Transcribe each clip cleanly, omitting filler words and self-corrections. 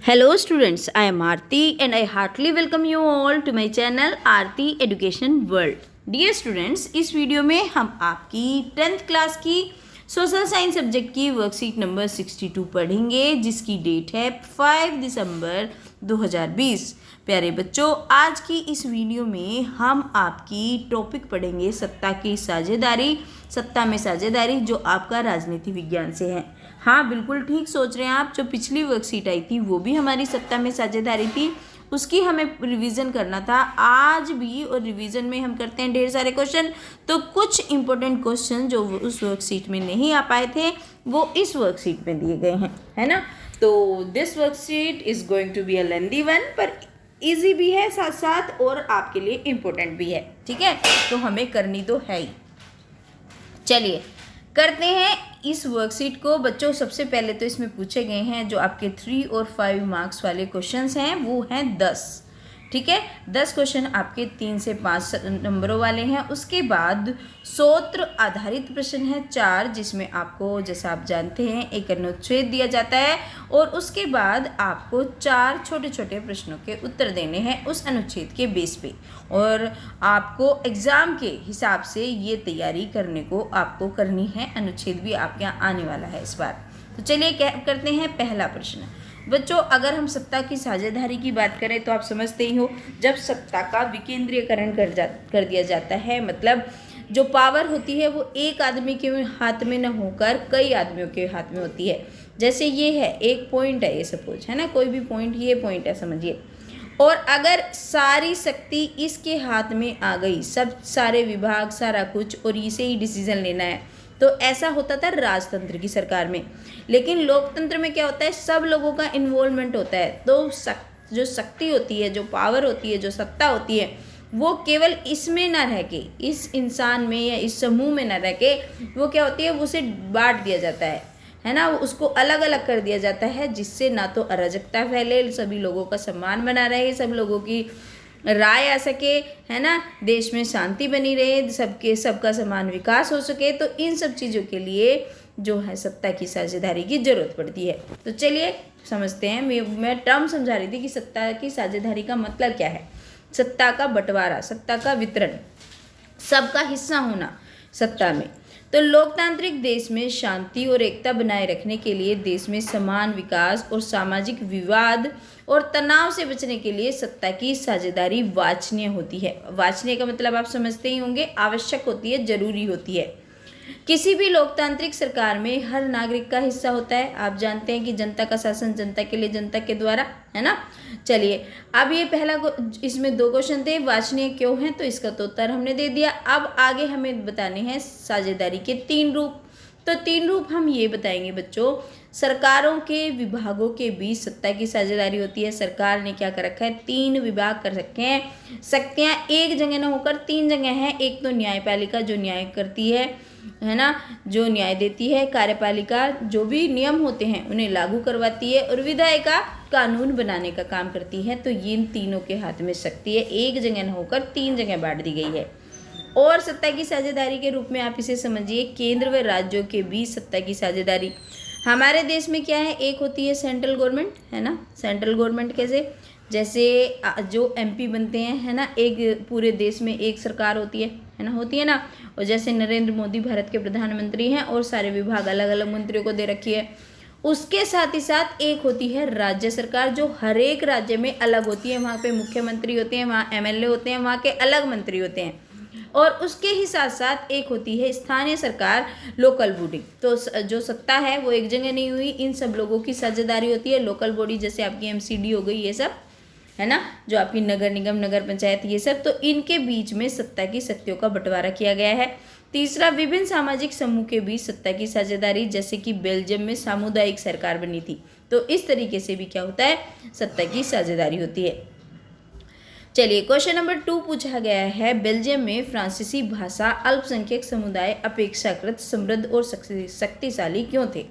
Hello students, I am Aarti and I heartily welcome you all to my channel Aarti Education World. Dear students, इस video में हम आपकी 10th class की social science subject की worksheet number 62 पढ़ेंगे जिसकी date है 5 दिसंबर 2020। प्यारे बच्चों, आज की इस वीडियो में हम आपकी टॉपिक पढ़ेंगे सत्ता की साझेदारी। सत्ता में साझेदारी जो आपका राजनीति विज्ञान से है। हाँ, बिल्कुल ठीक सोच रहे हैं आप। जो पिछली वर्कशीट आई थी वो भी हमारी सत्ता में साझेदारी थी, उसकी हमें रिवीजन करना था। आज भी और रिवीजन में हम करते हैं ढेर सारे क्वेश्चन, तो कुछ इंपॉर्टेंट क्वेश्चन जो उस वर्कशीट में नहीं आ पाए थे वो इस वर्कशीट में दिए गए हैं, है ना। तो this worksheet is going to be a lengthy one, पर इजी भी है साथ साथ और आपके लिए इम्पोर्टेंट भी है। ठीक है, तो हमें करनी तो है ही। चलिए करते हैं इस वर्कशीट को। बच्चों, सबसे पहले तो इसमें पूछे गए हैं जो आपके 3 और 5 मार्क्स वाले क्वेश्चंस हैं वो हैं 10। ठीक है, 10 क्वेश्चन आपके 3 से 5 नंबरों वाले हैं। उसके बाद सूत्र आधारित प्रश्न है 4, जिसमें आपको, जैसा आप जानते हैं, एक अनुच्छेद दिया जाता है और उसके बाद आपको 4 छोटे छोटे प्रश्नों के उत्तर देने हैं उस अनुच्छेद के बेस पे। और आपको एग्ज़ाम के हिसाब से ये तैयारी करने को आपको करनी है। अनुच्छेद भी आपके यहाँ आने वाला है इस बार। तो चलिए क्या करते हैं। पहला प्रश्न बच्चों, अगर हम सत्ता की साझेदारी की बात करें तो आप समझते ही हो, जब सत्ता का विकेंद्रीकरण कर दिया जाता है, मतलब जो पावर होती है वो एक आदमी के हाथ में न होकर कई आदमियों के हाथ में होती है। जैसे ये है, एक पॉइंट है ये, सपोज है ना, कोई भी पॉइंट, ये पॉइंट है समझिए। और अगर सारी शक्ति इसके हाथ में आ गई, सब सारे विभाग सारा कुछ, और इसे ही डिसीजन लेना है, तो ऐसा होता था राजतंत्र की सरकार में। लेकिन लोकतंत्र में क्या होता है, सब लोगों का इन्वॉल्वमेंट होता है। तो जो शक्ति होती है, जो पावर होती है, जो सत्ता होती है, वो केवल इसमें ना रह के, इस इंसान में या इस समूह में ना रह के, वो क्या होती है, उसे बांट दिया जाता है ना, उसको अलग अलग कर दिया जाता है, जिससे ना तो अराजकता फैले, सभी लोगों का सम्मान बना रहे, सब लोगों की राय आ सके, है ना, देश में शांति बनी रहे, सबका समान विकास हो सके। तो इन सब चीज़ों के लिए जो है सत्ता की साझेदारी की जरूरत पड़ती है। तो चलिए समझते हैं। मैं टर्म समझा रही थी कि सत्ता की साझेदारी का मतलब क्या है। सत्ता का बंटवारा, सत्ता का वितरण, सबका हिस्सा होना सत्ता में। तो लोकतांत्रिक देश में शांति और एकता बनाए रखने के लिए, देश में समान विकास और सामाजिक विवाद और तनाव से बचने के लिए सत्ता की साझेदारी वांछनीय होती है। वांछनीय का मतलब आप समझते ही होंगे, आवश्यक होती है, जरूरी होती है। किसी भी लोकतांत्रिक सरकार में हर नागरिक का हिस्सा होता है। आप जानते हैं कि जनता का शासन जनता के लिए, जनता के द्वारा, है ना। चलिए, अब ये पहला इसमें 2 क्वेश्चन थे, वांछनीय क्यों है, तो इसका तो उत्तर हमने दे दिया। अब आगे हमें बताने हैं साझेदारी के 3 रूप। तो 3 रूप हम ये बताएंगे बच्चों। सरकारों के विभागों के बीच सत्ता की साझेदारी होती है। सरकार ने क्या कर रखा है, 3 विभाग कर रखे हैं। शक्तियाँ एक जगह न होकर 3 जगह हैं। एक तो न्यायपालिका जो न्याय करती है ना, जो न्याय देती है। कार्यपालिका जो भी नियम होते हैं उन्हें लागू करवाती है। और विधायिका कानून बनाने का काम करती है। तो इन तीनों के हाथ में शक्ति है, एक जगह न होकर 3 जगह बांट दी गई है। और सत्ता की साझेदारी के रूप में आप इसे समझिए, केंद्र व राज्यों के बीच सत्ता की साझेदारी। हमारे देश में क्या है, एक होती है सेंट्रल गवर्नमेंट, है ना। सेंट्रल गवर्नमेंट कैसे, जैसे जो एमपी बनते हैं, है ना, एक पूरे देश में एक सरकार होती है ना, होती है ना। और जैसे नरेंद्र मोदी भारत के प्रधानमंत्री हैं और सारे विभाग अलग अलग मंत्रियों को दे रखी है। उसके साथ ही साथ एक होती है राज्य सरकार, जो हर एक राज्य में अलग होती है। वहाँ पे मुख्यमंत्री होते हैं, वहाँ एमएलए होते हैं, वहाँ के अलग मंत्री होते हैं। और उसके ही साथ साथ एक होती है स्थानीय सरकार, लोकल बॉडी। तो जो सत्ता है वो एक जगह नहीं हुई, इन सब लोगों की साझेदारी होती है। लोकल बॉडी जैसे आपकी एमसीडी हो गई, ये सब, है ना, जो आपकी नगर निगम, नगर पंचायत, ये सब, तो इनके बीच में सत्ता की शक्तियों का बंटवारा किया गया है। तीसरा, विभिन्न सामाजिक समूह के बीच सत्ता की साझेदारी, जैसे कि बेल्जियम में सामुदायिक सरकार बनी थी। तो इस तरीके से भी क्या होता है, सत्ता की साझेदारी होती है। चलिए, क्वेश्चन नंबर 2 पूछा गया है, बेल्जियम में फ्रांसीसी भाषा अल्पसंख्यक समुदाय अपेक्षाकृत समृद्ध और शक्तिशाली क्यों थे।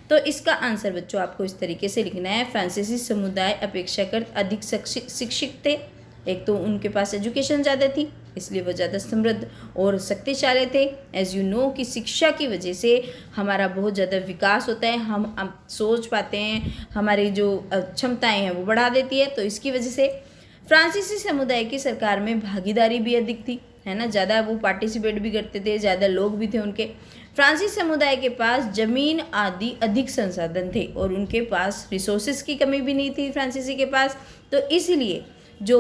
तो इसका आंसर बच्चों आपको इस तरीके से लिखना है। फ्रांसीसी समुदाय अपेक्षाकृत अधिक शिक्षित थे। एक तो उनके पास एजुकेशन ज़्यादा थी, इसलिए वो ज़्यादा समृद्ध और शक्तिशाली थे। एज यू नो कि शिक्षा की वजह से हमारा बहुत ज़्यादा विकास होता है, हम सोच पाते हैं, हमारी जो क्षमताएं हैं वो बढ़ा देती है। तो इसकी वजह से फ्रांसीसी समुदाय की सरकार में भागीदारी भी अधिक थी, है ना, ज़्यादा वो पार्टिसिपेट भी करते थे, ज़्यादा लोग भी थे उनके। फ्रांसीसी समुदाय के पास ज़मीन आदि अधिक संसाधन थे और उनके पास रिसोर्सेज की कमी भी नहीं थी फ्रांसीसी के पास। तो इसलिए जो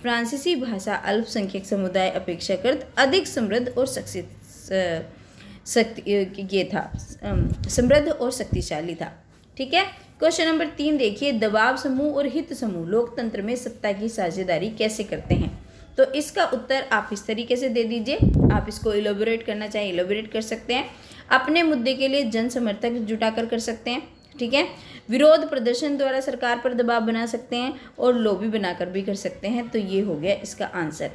फ्रांसीसी भाषा अल्पसंख्यक समुदाय अपेक्षाकृत अधिक समृद्ध और समृद्ध और शक्तिशाली था। ठीक है। क्वेश्चन नंबर 3 देखिए, दबाव समूह और हित समूह लोकतंत्र में सत्ता की साझेदारी कैसे करते हैं? तो इसका उत्तर आप इस तरीके से दे दीजिए। आप इसको इलेबोरेट करना चाहें इलेबोरेट कर सकते हैं। अपने मुद्दे के लिए जन समर्थक जुटाकर कर सकते हैं। ठीक है। विरोध प्रदर्शन द्वारा सरकार पर दबाव बना सकते हैं और लॉबी बनाकर भी कर सकते हैं। तो ये हो गया इसका आंसर।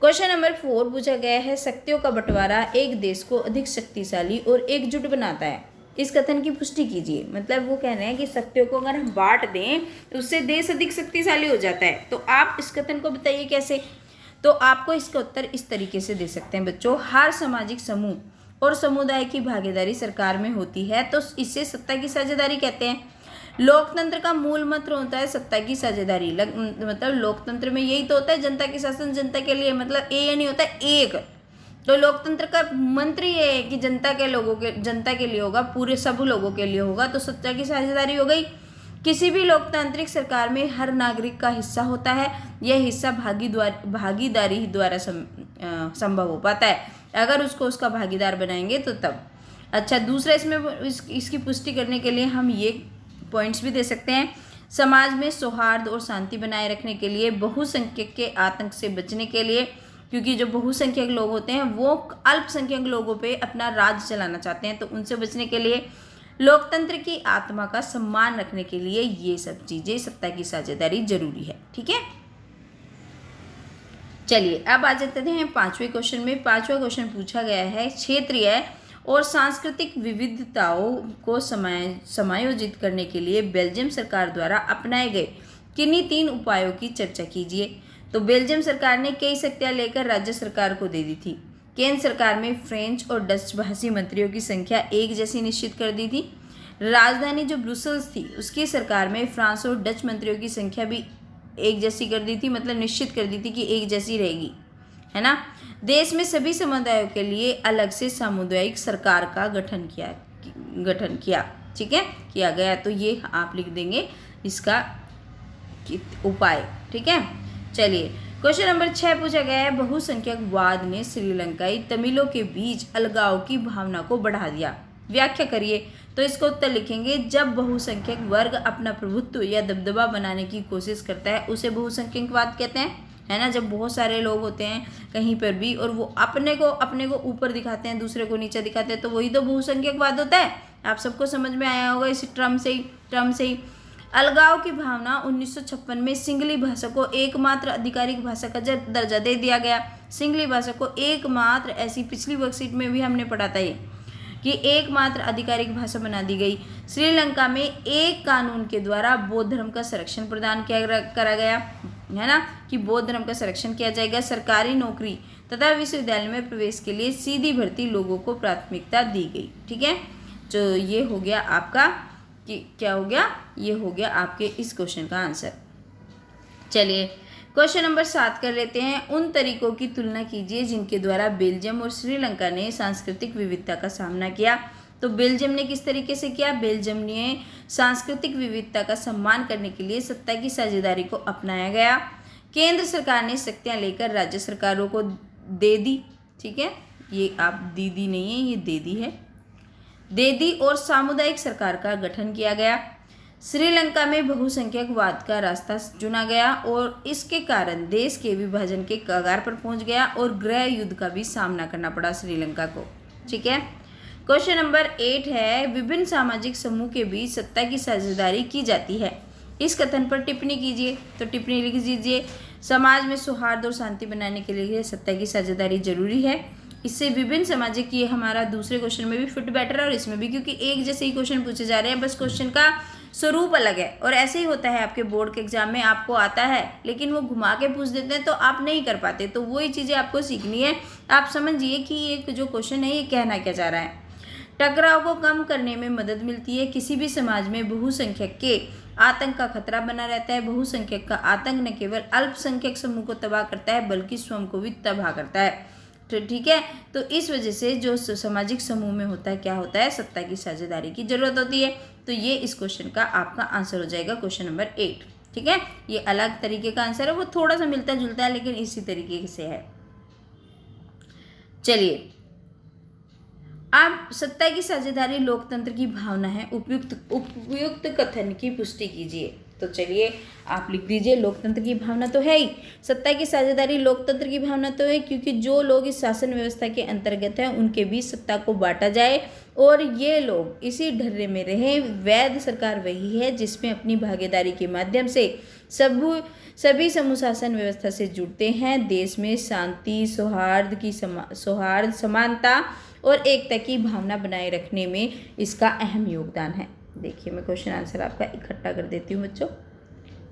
क्वेश्चन नंबर 4 पूछा गया है, शक्तियों का बंटवारा एक देश को अधिक शक्तिशाली और एकजुट बनाता है। इस कथन की पुष्टि कीजिए। मतलब वो कह रहे हैं कि शक्तियों को अगर हम बांट दें तो उससे देश अधिक शक्तिशाली हो जाता है। तो आप इस कथन को बताइए कैसे? तो आपको इसका उत्तर इस तरीके से दे सकते हैं बच्चों, हर सामाजिक समूह और समुदाय की भागीदारी सरकार में होती है तो इसे सत्ता की साझेदारी कहते हैं। लोकतंत्र का मूल मंत्र होता है सत्ता की साझेदारी। मतलब लोकतंत्र में यही तो होता है, जनता के शासन जनता के लिए, मतलब ए नहीं होता एक। तो लोकतंत्र का मंत्र ये है कि जनता के लिए होगा, पूरे सब लोगों के लिए होगा। तो सत्ता की साझेदारी हो गई। किसी भी लोकतांत्रिक सरकार में हर नागरिक का हिस्सा होता है। यह हिस्सा भागीदारी द्वारा संभव हो पाता है। अगर उसको उसका भागीदार बनाएंगे तो तब। अच्छा, दूसरा इसमें इसकी पुष्टि करने के लिए हम ये पॉइंट्स भी दे सकते हैं। समाज में सौहार्द और शांति बनाए रखने के लिए, बहुसंख्यक के आतंक से बचने के लिए, क्योंकि जो बहुसंख्यक लोग होते हैं वो अल्पसंख्यक लोगों पे अपना राज चलाना चाहते हैं, तो उनसे बचने के लिए, लोकतंत्र की आत्मा का सम्मान रखने के लिए, ये सब चीजें सत्ता की साझेदारी जरूरी है। ठीक है। चलिए अब आ जाते हैं 5वें क्वेश्चन में। 5वां क्वेश्चन पूछा गया है, क्षेत्रीय और सांस्कृतिक विविधताओं को समायोजित करने के लिए बेल्जियम सरकार द्वारा अपनाए गए किन्हीं 3 उपायों की चर्चा कीजिए। तो बेल्जियम सरकार ने कई शक्तियां लेकर राज्य सरकार को दे दी थी। केंद्र सरकार में फ्रेंच और डच भाषी मंत्रियों की संख्या एक जैसी निश्चित कर दी थी। राजधानी जो ब्रुसेल्स थी उसकी सरकार में फ्रांस और डच मंत्रियों की संख्या भी एक जैसी कर दी थी, मतलब निश्चित कर दी थी कि एक जैसी रहेगी, है ना। देश में सभी समुदायों के लिए अलग से सामुदायिक सरकार का गठन किया ठीक है, किया गया। तो ये आप लिख देंगे इसका उपाय। ठीक है। चलिए क्वेश्चन नंबर 6 पूछा गया है, बहुसंख्यकवाद ने श्रीलंकाई तमिलों के बीच अलगाव की भावना को बढ़ा दिया। व्याख्या करिए। तो इसको उत्तर लिखेंगे, जब बहुसंख्यक वर्ग अपना प्रभुत्व या दबदबा बनाने की कोशिश करता है उसे बहुसंख्यकवाद कहते हैं, है ना। जब बहुत सारे लोग होते हैं कहीं पर भी और वो अपने को ऊपर दिखाते हैं, दूसरे को नीचे दिखाते हैं, तो वही तो बहुसंख्यकवाद होता है। आप सबको समझ में आया होगा इस टर्म से ही। अलगाव की भावना 1956 में सिंगली भाषा को एकमात्र आधिकारिक भाषा का दर्जा दे दिया गया। सिंगली भाषा को एकमात्र, ऐसी पिछली वर्कशीट में भी हमने पढ़ा था ये कि एकमात्र आधिकारिक भाषा बना दी गई। श्रीलंका में एक कानून के द्वारा बौद्ध धर्म का संरक्षण प्रदान करा गया, है ना, कि बौद्ध धर्म का संरक्षण किया जाएगा। सरकारी नौकरी तथा विश्वविद्यालय में प्रवेश के लिए सीधी भर्ती लोगों को प्राथमिकता दी गई। ठीक है। तो ये हो गया आपका कि क्या हो गया, ये हो गया आपके इस क्वेश्चन का आंसर। चलिए क्वेश्चन नंबर 7 कर लेते हैं। उन तरीकों की तुलना कीजिए जिनके द्वारा बेल्जियम और श्रीलंका ने सांस्कृतिक विविधता का सामना किया। तो बेल्जियम ने किस तरीके से किया? बेल्जियम ने सांस्कृतिक विविधता का सम्मान करने के लिए सत्ता की साझेदारी को अपनाया गया। केंद्र सरकार ने शक्तियां लेकर राज्य सरकारों को दे दी। ठीक है, ये आप दीदी नहीं है, ये दे दी है, दे दी। और सामुदायिक सरकार का गठन किया गया। श्रीलंका में बहुसंख्यकवाद का रास्ता चुना गया और इसके कारण देश के विभाजन के कगार पर पहुंच गया और गृह युद्ध का भी सामना करना पड़ा श्रीलंका को। ठीक है। क्वेश्चन नंबर 8 है, विभिन्न सामाजिक समूह के बीच सत्ता की साझेदारी की जाती है। इस कथन पर टिप्पणी कीजिए। तो टिप्पणी लिख दीजिए, समाज में सौहार्द और शांति बनाने के लिए सत्ता की साझेदारी जरूरी है। इससे विभिन्न सामाजिक, ये हमारा दूसरे क्वेश्चन में भी फिट बैटर है और इसमें भी, क्योंकि एक जैसे ही क्वेश्चन पूछे जा रहे हैं, बस क्वेश्चन का स्वरूप अलग है। और ऐसे ही होता है आपके बोर्ड के एग्जाम में, आपको आता है लेकिन वो घुमा के पूछ देते हैं तो आप नहीं कर पाते। तो वही चीज़ें आपको सीखनी है। आप समझिए कि ये जो क्वेश्चन है ये कहना क्या चाह रहा है। टकराव को कम करने में मदद मिलती है। किसी भी समाज में बहुसंख्यक के आतंक का खतरा बना रहता है। बहुसंख्यक का आतंक न केवल अल्पसंख्यक समूह को तबाह करता है बल्कि स्वयं को भी तबाह करता है। तो ठीक है, तो इस वजह से जो सामाजिक समूह में होता है, क्या होता है, सत्ता की साझेदारी की जरूरत होती है। तो ये इस क्वेश्चन का आपका आंसर हो जाएगा, क्वेश्चन नंबर 8। ठीक है, ये अलग तरीके का आंसर है, वो थोड़ा सा मिलता जुलता है लेकिन इसी तरीके से है। चलिए, आप सत्ता की साझेदारी लोकतंत्र की भावना है, उपयुक्त कथन की पुष्टि कीजिए। तो चलिए आप लिख दीजिए, लोकतंत्र की भावना तो है ही, सत्ता की साझेदारी लोकतंत्र की भावना तो है, क्योंकि जो लोग इस शासन व्यवस्था के अंतर्गत हैं उनके बीच सत्ता को बांटा जाए और ये लोग इसी ढर्रे में रहे। वैध सरकार वही है जिसमें अपनी भागीदारी के माध्यम से सभी समूह शासन व्यवस्था से जुड़ते हैं। देश में शांति, सौहार्द, समानता और एकता की भावना बनाए रखने में इसका अहम योगदान है। देखिए, मैं क्वेश्चन आंसर आपका इकट्ठा कर देती हूँ बच्चों,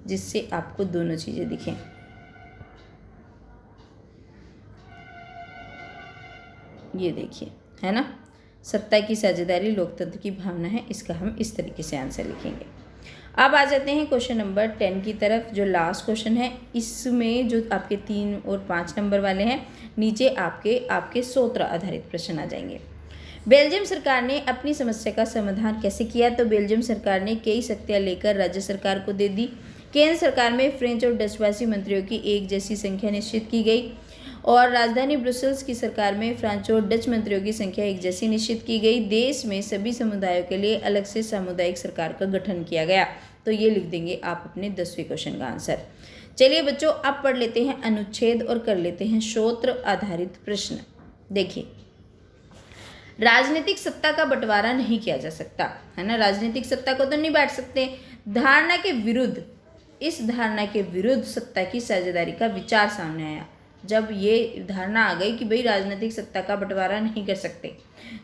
जिससे आपको दोनों चीज़ें दिखें। ये देखिए, है ना, सत्ता की साझेदारी लोकतंत्र की भावना है, इसका हम इस तरीके से आंसर लिखेंगे। अब आ जाते हैं क्वेश्चन नंबर 10 की तरफ, जो लास्ट क्वेश्चन है। इसमें जो आपके 3 और 5 नंबर वाले हैं, नीचे आपके सूत्र आधारित प्रश्न आ जाएंगे। बेल्जियम सरकार ने अपनी समस्या का समाधान कैसे किया? तो बेल्जियम सरकार ने कई शक्तियां लेकर राज्य सरकार को दे दी। केंद्र सरकार में फ्रेंच और डचवासी मंत्रियों की एक जैसी संख्या निश्चित की गई और राजधानी ब्रुसेल्स की सरकार में फ्रांच और डच मंत्रियों की संख्या एक जैसी निश्चित की गई। देश में सभी समुदायों के लिए अलग से सामुदायिक सरकार का गठन किया गया। तो ये लिख देंगे आप अपने 10वें क्वेश्चन का आंसर। चलिए बच्चों, अब पढ़ लेते हैं अनुच्छेद और कर लेते हैं सूत्र आधारित प्रश्न। देखिए, राजनीतिक सत्ता का बंटवारा नहीं किया जा सकता, है ना, राजनीतिक सत्ता को तो नहीं बांट सकते। धारणा के विरुद्ध, इस धारणा के विरुद्ध सत्ता की साझेदारी का विचार सामने आया। जब ये धारणा आ गई कि भाई राजनीतिक सत्ता का बंटवारा नहीं कर सकते,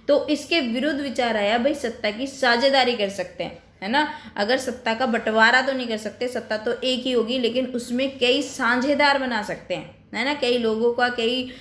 तो इसके विरुद्ध विचार आया भाई सत्ता की साझेदारी कर सकते हैं, है ना। अगर सत्ता का बंटवारा तो नहीं कर सकते, सत्ता तो एक ही होगी, लेकिन उसमें कई साझेदार बना सकते हैं, है ना, कई लोगों का, कई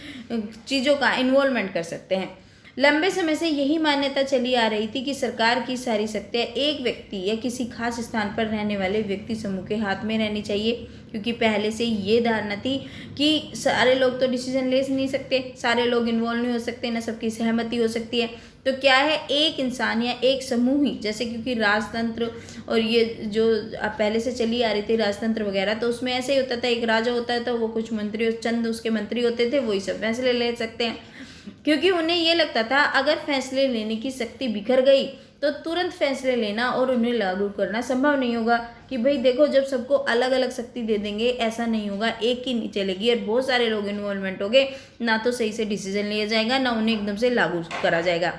चीज़ों का इन्वॉल्वमेंट कर सकते हैं। लंबे समय से यही मान्यता चली आ रही थी कि सरकार की सारी शक्तियाँ एक व्यक्ति या किसी खास स्थान पर रहने वाले व्यक्ति समूह के हाथ में रहनी चाहिए, क्योंकि पहले से ये धारणा थी कि सारे लोग तो डिसीजन ले नहीं सकते, सारे लोग इन्वॉल्व नहीं हो सकते, ना सबकी सहमति हो सकती है। तो क्या है, एक इंसान या एक समूह ही, जैसे क्योंकि राजतंत्र और ये जो पहले से चली आ रही थी राजतंत्र वगैरह, तो उसमें ऐसे ही होता था, एक राजा होता है तो वो कुछ मंत्री, चंद उसके मंत्री होते थे, वही सब फैसले ले सकते हैं, क्योंकि उन्हें ये लगता था अगर फैसले लेने की शक्ति बिखर गई तो तुरंत फैसले लेना और उन्हें लागू करना संभव नहीं होगा। कि भाई देखो, जब सबको अलग अलग शक्ति दे देंगे ऐसा नहीं होगा, एक ही नहीं चलेगी और बहुत सारे लोग इन्वॉल्वमेंट हो गए, ना तो सही से डिसीजन लिया जाएगा, ना उन्हें एकदम से लागू करा जाएगा।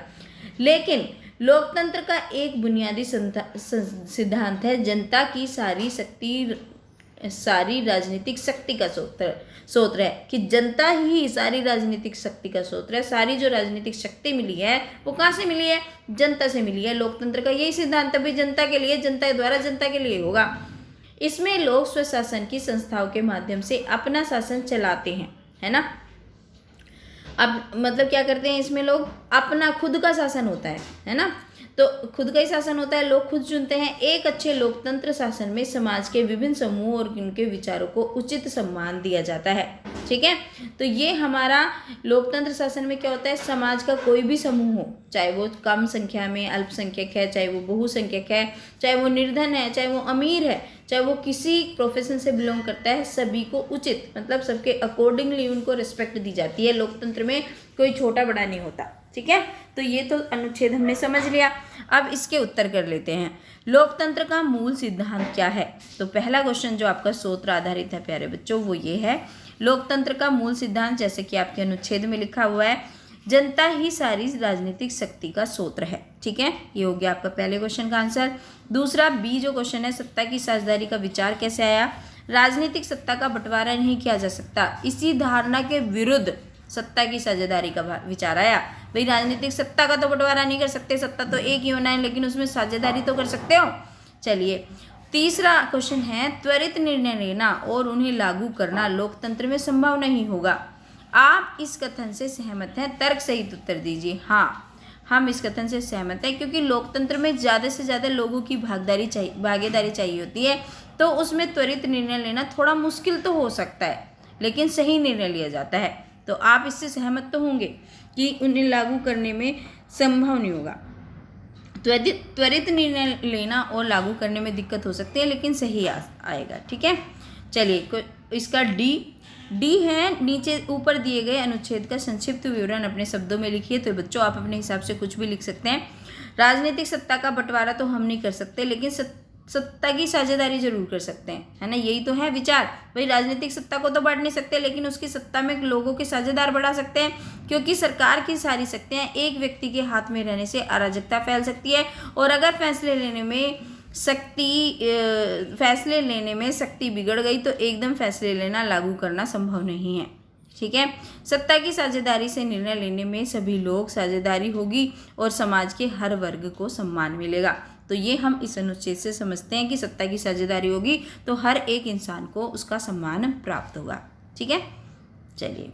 लेकिन लोकतंत्र का एक बुनियादी सिद्धांत है, जनता की सारी राजनीतिक शक्ति का स्रोत है, कि जनता ही सारी राजनीतिक शक्ति का स्रोत है। सारी जो राजनीतिक शक्ति मिली है वो कहाँ से मिली है? जनता से मिली है। लोकतंत्र का यही सिद्धांत है, जनता के लिए, जनता द्वारा जनता के लिए होगा। इसमें लोग स्वशासन की संस्थाओं के माध्यम से अपना शासन चलाते हैं, है ना। अब मतलब क्या करते हैं, इसमें लोग अपना खुद का शासन होता है ना, तो खुद का ही शासन होता है, लोग खुद चुनते हैं। एक अच्छे लोकतंत्र शासन में समाज के विभिन्न समूह और उनके विचारों को उचित सम्मान दिया जाता है, ठीक है। तो ये हमारा लोकतंत्र शासन में क्या होता है, समाज का कोई भी समूह हो, चाहे वो कम संख्या में अल्पसंख्यक है, चाहे वो बहुसंख्यक है, चाहे वो निर्धन है, चाहे वो अमीर है, चाहे वो किसी प्रोफेशन से बिलोंग करता है, सभी को उचित, मतलब सबके अकॉर्डिंगली उनको रिस्पेक्ट दी जाती है। लोकतंत्र में कोई छोटा बड़ा नहीं होता, ठीक है। तो ये तो अनुच्छेद हमने समझ लिया। अब इसके उत्तर कर लेते हैं। लोकतंत्र का मूल सिद्धांत क्या है? तो पहला क्वेश्चन जो आपका सूत्र आधारित है प्यारे बच्चों, वो ये है, लोकतंत्र का मूल सिद्धांत, जैसे कि आपके अनुच्छेद में लिखा हुआ है, जनता ही सारी राजनीतिक शक्ति का सूत्र है, ठीक है। ये हो गया आपका पहले क्वेश्चन का आंसर। दूसरा बी जो क्वेश्चन है, सत्ता की साझेदारी का विचार कैसे आया? राजनीतिक सत्ता का बंटवारा नहीं किया जा सकता, इसी धारणा के विरुद्ध सत्ता की साझेदारी का विचार आया। भाई राजनीतिक सत्ता का तो बंटवारा नहीं कर सकते, सत्ता तो एक ही होना है, लेकिन उसमें साझेदारी तो कर सकते हो। चलिए तीसरा क्वेश्चन है, त्वरित निर्णय लेना और उन्हें लागू करना लोकतंत्र में संभव नहीं होगा। आप इस कथन से सहमत हैं? तर्क सहित उत्तर दीजिए। हाँ, हम इस कथन से सहमत हैं, क्योंकि लोकतंत्र में ज़्यादा से ज़्यादा लोगों की भागीदारी चाहिए होती है, तो उसमें त्वरित निर्णय लेना थोड़ा मुश्किल तो हो सकता है, लेकिन सही निर्णय लिया जाता है। तो आप इससे सहमत तो होंगे कि उन्हें लागू करने में संभव नहीं होगा। त्वरित निर्णय लेना और लागू करने में दिक्कत हो सकती है, लेकिन सही आएगा। ठीक है, चलिए इसका डी है, नीचे ऊपर दिए गए अनुच्छेद का संक्षिप्त विवरण अपने शब्दों में लिखिए। तो बच्चों आप अपने हिसाब से कुछ भी लिख सकते हैं। राजनीतिक सत्ता का बंटवारा तो हम नहीं कर सकते, लेकिन सत्ता की साझेदारी जरूर कर सकते हैं, है ना। यही तो है विचार। भाई राजनीतिक सत्ता को तो बांट नहीं सकते, लेकिन उसकी सत्ता में लोगों के साझेदार बढ़ा सकते हैं, क्योंकि सरकार की सारी शक्तियां एक व्यक्ति के हाथ में रहने से अराजकता फैल सकती है, और अगर फैसले लेने में शक्ति बिगड़ गई तो एकदम फैसले लेना लागू करना संभव नहीं है। ठीक है, सत्ता की साझेदारी से निर्णय लेने में सभी लोग साझेदारी होगी और समाज के हर वर्ग को सम्मान मिलेगा। तो ये हम इस अनुच्छेद से समझते हैं कि सत्ता की साझेदारी होगी तो हर एक इंसान को उसका सम्मान प्राप्त होगा। ठीक है, चलिए